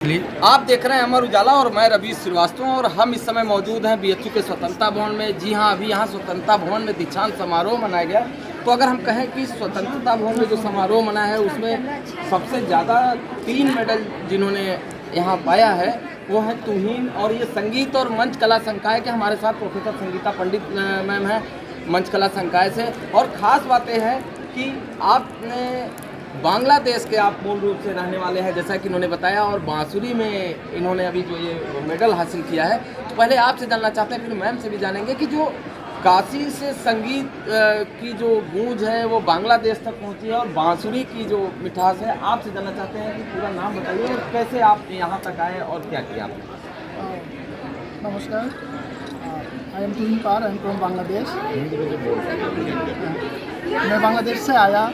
आप देख रहे हैं अमर उजाला और मैं रवि श्रीवास्तव और हम इस समय मौजूद हैं बीएचयू के स्वतंत्रता भवन में। जी हां, अभी यहां स्वतंत्रता भवन में दीक्षांत समारोह मनाया गया। तो अगर हम कहें कि स्वतंत्रता भवन में जो समारोह मना है उसमें सबसे ज़्यादा 3 मेडल जिन्होंने यहां पाया है वो है तुहीन, और ये संगीत और मंच कला संकाय के हमारे साथ प्रोफेसर संगीता पंडित मैम है मंच कला संकाय से। और ख़ास बात यह है कि आपने बांग्लादेश के आप मूल रूप से रहने वाले हैं जैसा कि इन्होंने बताया, और बांसुरी में इन्होंने अभी जो ये मेडल हासिल किया है। तो पहले आपसे जानना चाहते हैं, फिर मैम से भी जानेंगे कि जो काशी से संगीत की जो गूंज है वो बांग्लादेश तक पहुंची है और बांसुरी की जो मिठास है। आपसे जानना चाहते हैं कि पूरा नाम बताइए और कैसे आप यहाँ तक आए और क्या किया आपने। नमस्कार, आई एम तुहीन पार, आई एम फ्रॉम बांग्लादेश। मैं बांग्लादेश से आया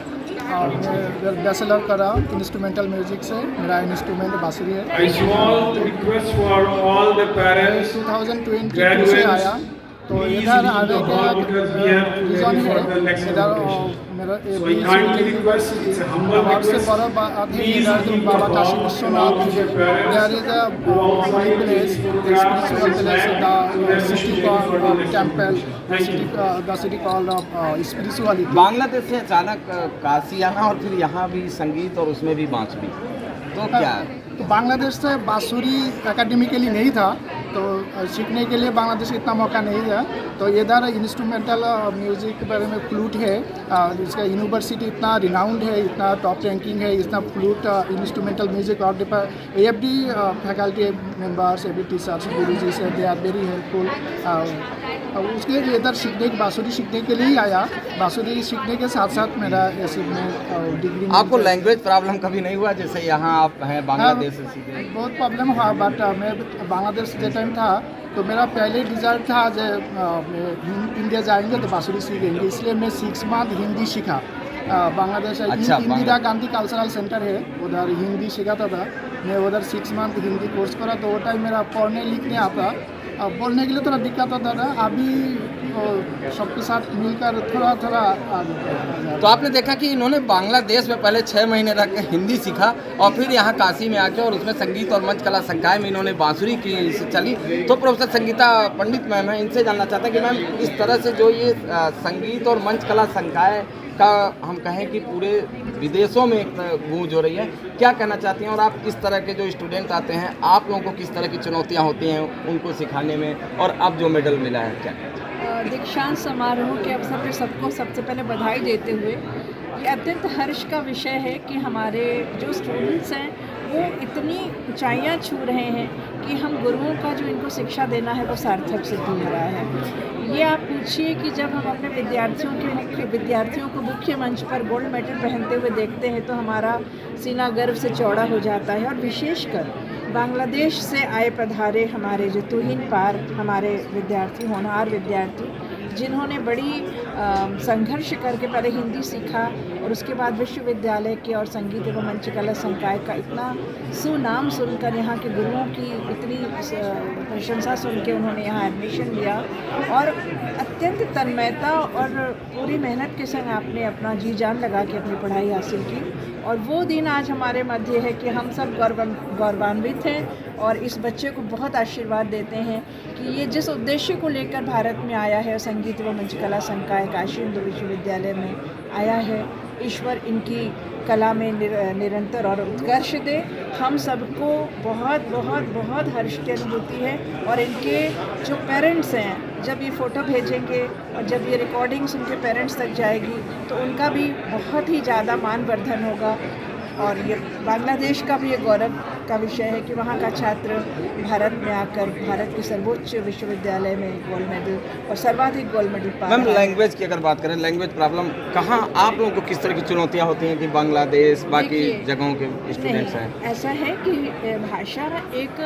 और मैं बैचलर कर रहा हूँ इंस्ट्रूमेंटल म्यूजिक से। मेरा इंस्ट्रूमेंट बांसुरी है। 2022 से आया तो इधर आने का रीज़न है इधर मेरा से बड़ा बात है इधर जो Baba Kashi Vishwanath there is a place, spiritual place, the city called temple, the city called spirituality. Bangladesh से अचानक काशी आना और फिर यहाँ भी संगीत और उसमें भी बांसुरी, तो क्या तो बांग्लादेश से बांसुरी एकेडमिकली नहीं था, तो सीखने के लिए बांग्लादेश इतना मौका नहीं था। तो इधर इंस्ट्रूमेंटल म्यूज़िक के बारे में फ्लूट है, इसका यूनिवर्सिटी इतना रिनाउंड है, इतना टॉप रैंकिंग है, इतना फ्लूट इंस्ट्रूमेंटल म्यूजिक और every faculty members, every teachers, guruji से दे आर वेरी हेल्पफुल। उसके लिए इधर सीखने बांसुरी सीखने के लिए ही आया। बांसुरी सीखने के साथ साथ मेरा ऐसे में डिग्री। आपको लैंग्वेज प्रॉब्लम कभी नहीं हुआ, जैसे यहाँ आप हैं बांग्लादेश से सीखे? बहुत प्रॉब्लम हुआ, बट मैं बांग्लादेश के टाइम था तो मेरा पहले डिज़ायर था जो इंडिया जाएंगे तो बांसुरी सीखेंगे, इसलिए मैं 6 मंथ हिंदी सीखा। बांग्लादेश इंदिरा गांधी कल्चरल सेंटर है, उधर हिंदी सिखाता था मैं। उधर 6 मंथ हिंदी कोर्स करा, तो वो टाइम मेरा पढ़ने लिखने आता, बोलने के लिए थोड़ा दिक्कत होता था। अभी सबके साथ मिलकर थोड़ा थोड़ा। तो आपने देखा कि इन्होंने बांग्लादेश में पहले 6 महीने रह कर हिंदी सीखा और फिर यहाँ काशी में आके और उसमें संगीत और मंच कला संकाय में इन्होंने बांसुरी की चली। तो प्रोफेसर संगीता पंडित मैम है, इनसे जानना चाहते हैं कि मैम इस तरह से जो ये संगीत और मंच कला संकाय का हम कहें कि पूरे विदेशों में एक गूंज हो रही है, क्या कहना चाहती हैं? और आप किस तरह के जो स्टूडेंट आते हैं आप लोगों को किस तरह की चुनौतियाँ होती हैं उनको सिखाने में, और अब जो मेडल मिला है क्या? दीक्षांत समारोह के अवसर पर सबको सबसे पहले बधाई देते हुए ये अत्यंत हर्ष का विषय है कि हमारे जो स्टूडेंट्स हैं वो इतनी ऊंचाइयां छू रहे हैं कि हम गुरुओं का जो इनको शिक्षा देना है वो सार्थक सिद्ध हो रहा है। ये आप पूछिए कि जब हम अपने विद्यार्थियों को मुख्य मंच पर गोल्ड मेडल पहनते हुए देखते हैं तो हमारा सीना गर्व से चौड़ा हो जाता है। और विशेषकर बांग्लादेश से आए पधारे हमारे जो तुहीन पार हमारे विद्यार्थी, होनहार विद्यार्थी, जिन्होंने बड़ी संघर्ष करके पहले हिंदी सीखा और उसके बाद विश्वविद्यालय के और संगीत एवं मंच कला संकाय का इतना सुनाम सुनकर, यहाँ के गुरुओं की इतनी प्रशंसा सुन के उन्होंने यहाँ एडमिशन लिया और अत्यंत तन्मयता और पूरी मेहनत के संग आपने अपना जी जान लगा के अपनी पढ़ाई हासिल की। और वो दिन आज हमारे मध्य है कि हम सब गौरवान्वित हैं और इस बच्चे को बहुत आशीर्वाद देते हैं कि ये जिस उद्देश्य को लेकर भारत में आया है, संगीत व मंच कला संकाय काशी हिंदू विश्वविद्यालय में आया है, ईश्वर इनकी कला में निरंतर और उत्कर्ष दे। हम सबको बहुत बहुत बहुत हर्ष की अनुभूति है। और इनके जो पेरेंट्स हैं जब ये फ़ोटो भेजेंगे और जब ये रिकॉर्डिंग्स उनके पेरेंट्स तक जाएगी तो उनका भी बहुत ही ज़्यादा मानवर्धन होगा। और ये बांग्लादेश का भी ये गौरव का विषय है कि वहाँ का छात्र भारत में आकर भारत के सर्वोच्च विश्वविद्यालय में गोल्ड मेडल और सर्वाधिक गोल्ड मेडल पा रहा है। मैम लैंग्वेज की अगर बात करें, लैंग्वेज प्रॉब्लम कहाँ आप लोगों को किस तरह की चुनौतियाँ होती हैं कि बांग्लादेश बाकी जगहों के स्टूडेंट्स हैं? ऐसा है कि भाषा एक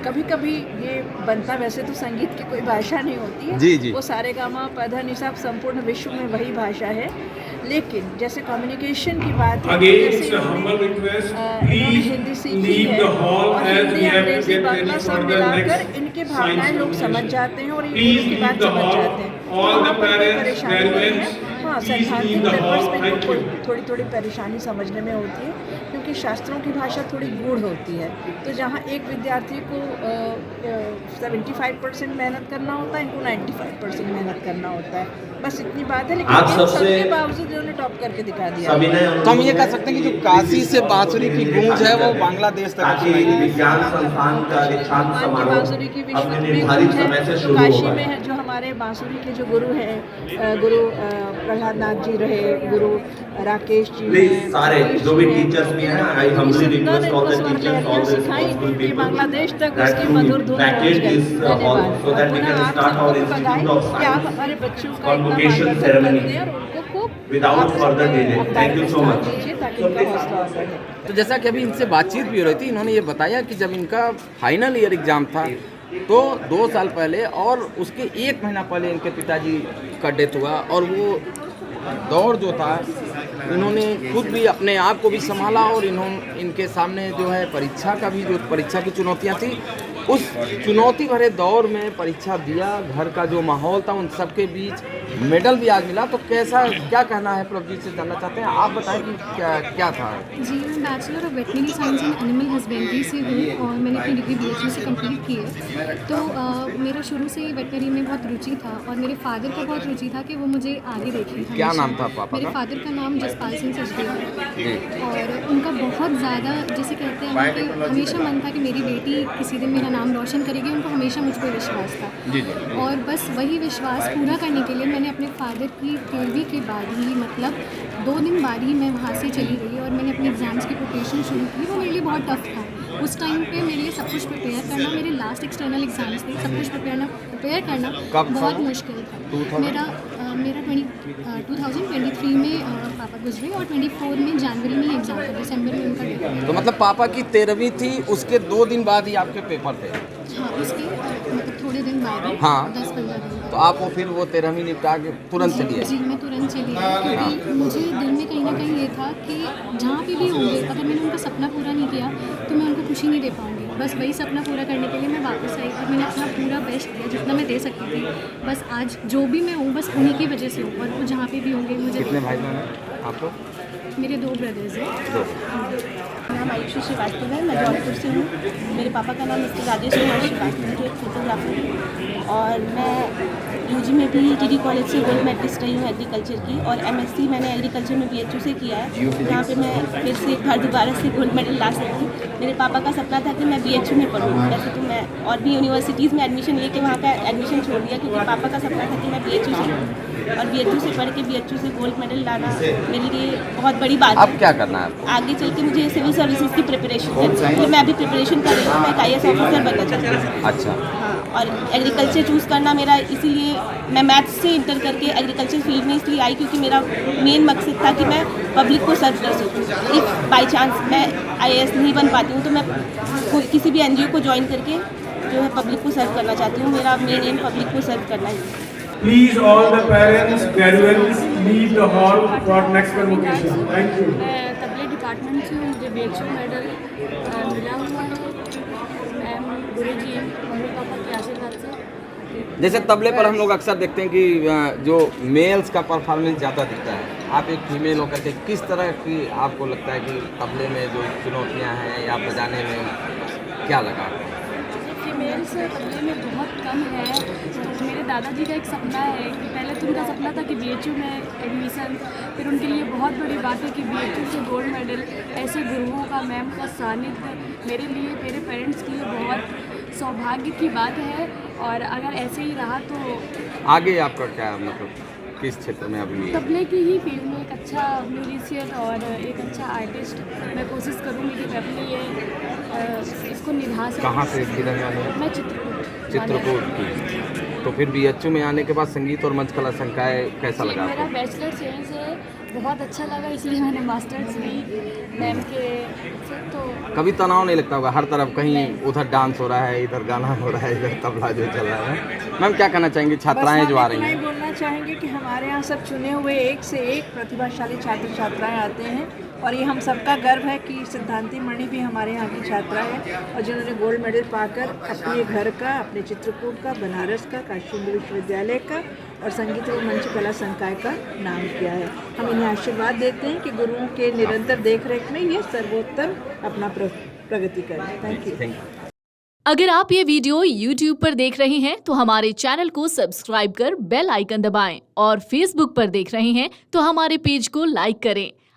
कभी कभी ये बनता, वैसे तो संगीत की कोई भाषा नहीं होती है जी। वो सारेगामा पधा निसा संपूर्ण विश्व में वही भाषा है, लेकिन जैसे कम्युनिकेशन की बात है, इन्होंने हिंदी सीखी है और हिंदी अंग्रेजी बांग्ला सब मिलाकर इनके भावनाएं लोग समझ जाते हैं और इनकी बात समझ जाते हैं। तो वहाँ पर कोई परेशानी नहीं है। हाँ, सैद्धांतिक पेपर्स में थोड़ी थोड़ी परेशानी समझने में होती है क्योंकि क्योंकि शास्त्रों की भाषा थोड़ी गूढ़ होती है, तो जहाँ एक विद्यार्थी को 75% मेहनत करना होता है, इनको 95% मेहनत करना होता है, बस इतनी बात है। लेकिन इन सबके बावजूद उन्होंने टॉप करके दिखा दिया। तो हम ये कह सकते हैं कि जो काशी से बांसुरी की गूंज है वो बांग्लादेश तक सुनाई देगी। विज्ञान संस्थान का दीक्षांत भगवान की समारोह बांसुरी की विश्व अपने में निर्धारित गूंज समय से है, तो शुरू काशी होगा। में है जो हमारे बांसुरी के जो गुरु हैं, गुरु प्रहलाद नाथ जी रहे, गुरु राकेश जी प्लीज हैं, सारे सतीश जो भी जी हैं, टीचर्स भी हैं, I humbly request all the teachers, all the responsible कि पीपल बांग्लादेश तक that उसकी to मधुर धुन पहुंच vacate गई। this hall so that we can start our Institute of कि आप Science हमारे बच्चों का इतना convocation मार्गदर्शन ceremony करते हैं और उनको खूब without आपस further में delay. अपना Thank you so स्थान much. दीजिए ताकि उनका हौसला बढ़े। तो जैसा कि अभी इनसे बातचीत भी हो रही थी, इन्होंने ये बताया कि जब इनका फाइनल ईयर एग्ज़ाम था तो 2 साल पहले और उसके 1 महीना पहले इनके पिताजी का डेथ हुआ, और वो दौर जो था इन्होंने खुद भी अपने आप को भी संभाला, और इनके सामने जो है परीक्षा की चुनौतियाँ थी, उस चुनौती भरे दौर में परीक्षा दिया, घर का जो माहौल था उन सब के बीच मेडल भी आज मिला। तो क्या कहना है प्रभजीत से जानना चाहते हैं, आप बताएं कि क्या था। जी, मैं bachelor of veterinary science and animal husbandry से हूँ और मैंने अपनी डिग्री BHU से कंप्लीट की है। तो मेरा शुरू से ही वेटनरी में बहुत रुचि था और मेरे फादर का बहुत रुचि था कि वो मुझे आगे देखें। क्या नाम था पापा मेरे का? फादर का नाम जसपाल सिंह सचदेवा है जी। और उनका बहुत ज़्यादा, जैसे कहते हैं ना कि हमेशा मन था कि मेरी बेटी किसी दिन मेरा नाम रोशन करेगी। उनको हमेशा मुझ पर विश्वास था जी। और बस वही विश्वास पूरा करने के लिए मैंने अपने फादर की 13वीं के बाद ही, मतलब 2 दिन बाद ही मैं वहाँ से चली गई और मैंने अपने एग्ज़ाम्स की प्रिपरेशन शुरू की। वो मेरे लिए बहुत टफ था उस टाइम पे, मेरे लिए सब कुछ प्रिपेयर करना, मेरे लास्ट एक्सटर्नल एग्जाम्स थे, सब कुछ प्रिपेयर करना बहुत मुश्किल था। मेरा 2023 में पापा गुजरे और 24 में जनवरी में एग्ज़ाम था, दिसंबर में उनका डेथ हुआ। तो मतलब पापा की 13वीं थी, उसके 2 दिन बाद ही आपके पेपर थे? हाँ, उसके मतलब थोड़े दिन बाद ही, हाँ। 10-15 दिन तो आप फिर वो 13वीं निपटा के तुरंत चलिए? जी, मैं तुरंत चली गई क्योंकि मुझे दिल में कहीं ना कहीं ये था कि जहाँ पे भी होंगे, अगर मैंने उनका सपना पूरा नहीं किया तो मैं उनको खुशी नहीं दे पाऊँगी। बस वही सपना पूरा करने के लिए मैं वापस आई और मैंने अपना पूरा बेस्ट दिया जितना मैं दे सकती थी। बस आज जो भी मैं हूँ बस उन्हीं की वजह से हूँ, और वो जहाँ पे भी होंगे मुझे। कितने भाई बहन हैं आपको? मेरे 2 ब्रदर्स हैं। मेरा नाम आयुषी श्रीवास्तव है, मैं जौनपुर से हूँ। मेरे पापा का नाम मिस्टर राजेश कुमार श्रीवास्तव है जो एक फोटोग्राफर है, और मैं UG में भी TD कॉलेज से गोल्ड मेडलिस्ट रही हूँ एग्रीकल्चर की, और MSc मैंने एग्रीकल्चर में BHU से किया है, जहाँ पे मैं फिर से एक बार दोबारा से गोल्ड मेडल ला सकती। मेरे पापा का सपना था कि मैं BHU में पढ़ूँ, वैसे तो मैं और भी यूनिवर्सिटीज़ में एडमिशन लेके वहाँ का एडमिशन छोड़ दिया, क्योंकि पापा का सपना था कि मैं BHU से पढ़ूँ, और BHU से पढ़ के BHU से गोल्ड मेडल लाना मेरे लिए बहुत बड़ी बात है। अब क्या करना है आपको? आगे चल के मुझे सिविल सर्विसेज की प्रिपरेशन है, तो मैं अभी प्रिपरेशन कर रही हूँ, मैं IAS ऑफिसर बनना चाहती हूँ। अच्छा। हाँ, और एग्रीकल्चर चूज़ करना मेरा इसीलिए, मैं मैथ्स से इंटर करके एग्रीकल्चर फील्ड में इसलिए आई क्योंकि मेरा मेन मकसद था कि मैं पब्लिक को सर्व कर सकूँ। इफ़ बाई चांस मैं IAS नहीं बन पाती हूँ तो मैं किसी भी NGO को ज्वाइन करके जो है पब्लिक को सर्व करना चाहती हूँ। मेरा मेन एम पब्लिक को सर्व करना है। Please, all the parents, graduates, leave the hall for next convocation. Thank you. मैं तबले डिपार्टमेंट से हूँ, मुझे BHU मेडल मिला हुआ है मैम, गुरुजी, मम्मी पापा के आशीर्वाद से। जैसे तबले पर हम लोग अक्सर देखते हैं कि जो मेल्स का परफॉर्मेंस ज़्यादा दिखता है, आप एक फीमेल होकर के किस तरह की आपको लगता है कि तबले में जो चुनौतियाँ हैं या बजाने में क्या लगा? फीमेल्स तबले में बहुत कम है। तो मेरे दादाजी का एक सपना है कि पहले तो उनका सपना था कि BHU में एडमिशन, फिर उनके लिए बहुत बड़ी बात है कि BHU से गोल्ड मेडल। ऐसे गुरुओं का, मैम का सानिध्य मेरे लिए, मेरे पेरेंट्स के लिए बहुत सौभाग्य की बात है, और अगर ऐसे ही रहा तो आगे आपका क्या मतलब किस क्षेत्र में अभी? तबले की ही फील्ड में एक अच्छा म्यूजिशियन और एक अच्छा आर्टिस्ट मैं कोशिश करूँगी कि मैं अपनी ये इसको निभा सकूँ। कहाँ से किधर वाले? मैं चित्रकूट की। तो फिर BHU में आने के बाद संगीत और मंच कला संकाय कैसा लगा मेरा आपको? बैचलर्स यहीं से बहुत अच्छा लगा, इसलिए मैंने मास्टर्स ली मैम के से। तो कभी तनाव नहीं लगता होगा? हर तरफ कहीं उधर डांस हो रहा है, इधर गाना हो रहा है, इधर तबला जो चल रहा है। मैम क्या कहना चाहेंगे छात्राएं जो आ रही हैं? बोलना चाहेंगे कि हमारे यहाँ सब चुने हुए एक से एक प्रतिभाशाली छात्र छात्राएं आते हैं, और ये हम सबका गर्व है कि सिद्धांती मणि भी हमारे यहाँ की छात्रा है और जिन्होंने गोल्ड मेडल पाकर अपने घर का, अपने चित्रकूट का, बनारस का, काशी हिंदू विश्वविद्यालय का और संगीत व मंच कला संकाय का नाम किया है। हम इन्हें आशीर्वाद देते हैं कि गुरुओं के निरंतर देखरेख में ये सर्वोत्तम अपना प्रगति करें। Thank you. अगर आप ये वीडियो YouTube पर देख रहे हैं तो हमारे चैनल को सब्सक्राइब कर बेल आइकन दबाएं और Facebook पर देख रहे हैं तो हमारे पेज को लाइक करें।